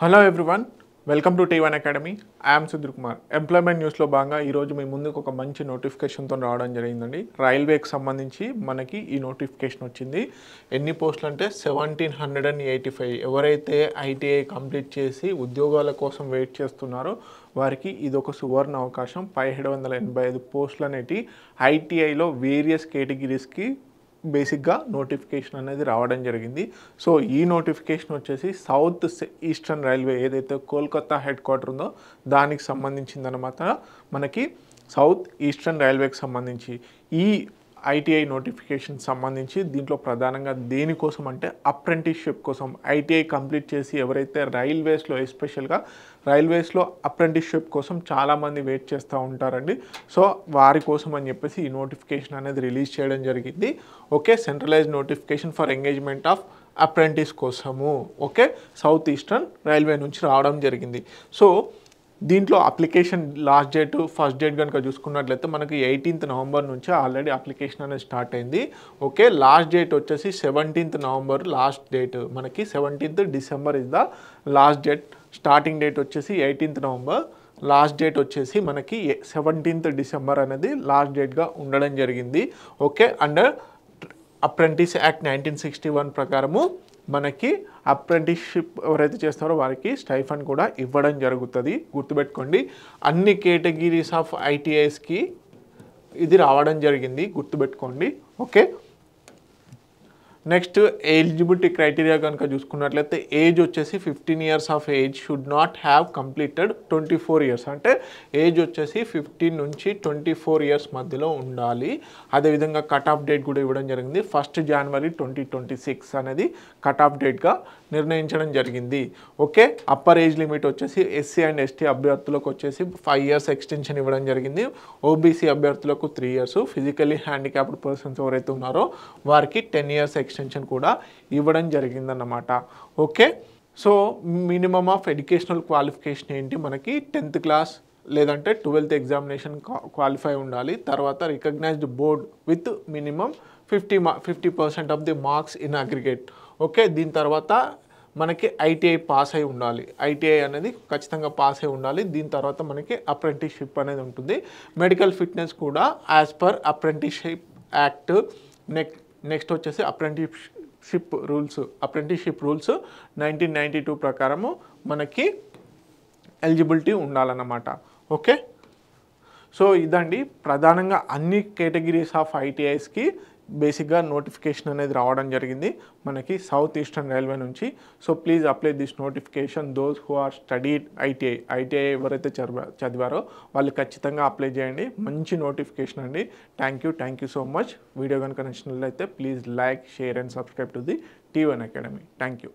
Hello everyone, welcome to T1 academy. I'm Sudheer Kumar. Employment న్యూస్లో భాగంగా ఈరోజు మీ ముందుకు ఒక మంచి నోటిఫికేషన్తో రావడం జరిగిందండి. రైల్వేకి సంబంధించి మనకి ఈ నోటిఫికేషన్ వచ్చింది. ఎన్ని పోస్టులు అంటే 1785. ఎవరైతే ఐటీఐ కంప్లీట్ చేసి ఉద్యోగాల కోసం వెయిట్ చేస్తున్నారో వారికి ఇది ఒక సువర్ణ అవకాశం. 1785 పోస్టులు అనేవి ఐటీఐలో వేరియస్ కేటగిరీస్కి బేసిక్గా నోటిఫికేషన్ అనేది రావడం జరిగింది. సో ఈ నోటిఫికేషన్ వచ్చేసి సౌత్ ఈస్టర్న్ రైల్వే ఏదైతే కోల్కతా హెడ్ క్వార్టర్ ఉందో దానికి సంబంధించిందనమాట. మనకి సౌత్ ఈస్టర్న్ రైల్వేకి సంబంధించి ఈ ఐటీఐ నోటిఫికేషన్ సంబంధించి దీంట్లో ప్రధానంగా దేనికోసం అంటే అప్రెంటిస్షిప్ కోసం. ఐటీఐ కంప్లీట్ చేసి ఎవరైతే రైల్వేస్లో ఎస్పెషల్గా రైల్వేస్లో అప్రెంటిస్షిప్ కోసం చాలామంది వెయిట్ చేస్తూ ఉంటారండి. సో వారి కోసం అని చెప్పేసి ఈ నోటిఫికేషన్ అనేది రిలీజ్ చేయడం జరిగింది. Okay, centralised notification for engagement of apprentice కోసము. ఓకే, సౌత్ ఈస్టర్న్ రైల్వే నుంచి రావడం జరిగింది. సో దీంట్లో application last date first date కనుక చూసుకున్నట్లయితే మనకి 18th నవంబర్ నుంచి ఆల్రెడీ అప్లికేషన్ అనేది స్టార్ట్ అయింది. ఓకే, లాస్ట్ డేట్ వచ్చేసి 17th నవంబర్ లాస్ట్ డేట్. మనకి 17th December is the last date. Starting date వచ్చేసి 18th నవంబర్, లాస్ట్ డేట్ వచ్చేసి మనకి 17th డిసెంబర్ అనేది లాస్ట్ డేట్గా ఉండడం జరిగింది. ఓకే, అండర్ అప్రెంటిస్ యాక్ట్ 1961 ప్రకారము మనకి అప్రెంటిస్షిప్ ఎవరైతే చేస్తారో వారికి స్టైఫండ్ కూడా ఇవ్వడం జరుగుతుంది. గుర్తుపెట్టుకోండి, అన్ని కేటగిరీస్ ఆఫ్ ఐటీఐస్కి ఇది రావడం జరిగింది. గుర్తుపెట్టుకోండి. ఓకే, నెక్స్ట్ ఎలిజిబిలిటీ క్రైటీరియా కనుక చూసుకున్నట్లయితే ఏజ్ వచ్చేసి 15 years of age should not have completed 24 years. అంటే ఏజ్ వచ్చేసి 15 నుంచి 24 ఇయర్స్ మధ్యలో ఉండాలి. అదేవిధంగా కట్ ఆఫ్ డేట్ కూడా ఇవ్వడం జరిగింది. 1 జనవరి 2026 అనేది కట్ ఆఫ్ డేట్గా నిర్ణయించడం జరిగింది. ఓకే, అప్పర్ ఏజ్ లిమిట్ వచ్చేసి ఎస్సీ అండ్ ఎస్టీ అభ్యర్థులకు వచ్చేసి 5 ఇయర్స్ ఎక్స్టెన్షన్ ఇవ్వడం జరిగింది. ఓబీసీ అభ్యర్థులకు 3 ఇయర్స్, ఫిజికల్లీ హ్యాండిక్యాప్డ్ పర్సన్స్ ఎవరైతే ఉన్నారో వారికి 10 ఇయర్స్ ఎక్స్టెన్షన్ కూడా ఇవ్వడం జరిగిందన్నమాట. Okay, so minimum of educational qualification ఏంటి, మనకి 10th క్లాస్ లేదంటే 12th ఎగ్జామినేషన్ క్వాలిఫై ఉండాలి. తర్వాత recognised board with minimum 50% of the marks in aggregate. Okay, దీని తర్వాత మనకి ఐటీఐ పాస్ అయి ఉండాలి. ఐటీఐ అనేది ఖచ్చితంగా పాస్ అయి ఉండాలి. దీని తర్వాత మనకి అప్రెంటిస్షిప్ అనేది ఉంటుంది. మెడికల్ ఫిట్నెస్ కూడా as per apprenticeship act. Next వచ్చేసి అప్రెంటిస్షిప్ రూల్స్ 1992 ప్రకారము మనకి ఎలిజిబిలిటీ ఉండాలన్నమాట. ఓకే, సో ఇదండి ప్రధానంగా అన్ని కేటగిరీస్ ఆఫ్ ఐటీఐస్కి బేసిక్గా నోటిఫికేషన్ అనేది రావడం జరిగింది మనకి సౌత్ ఈస్టర్న్ రైల్వే నుంచి. So please apply this notification those who are studied ITI ఎవరైతే చదివారో వాళ్ళు ఖచ్చితంగా అప్లై చేయండి. మంచి నోటిఫికేషన్ అండి. Thank you so much. Video కనుక నచ్చినట్లయితే please like, share and subscribe to the T1 academy. Thank you.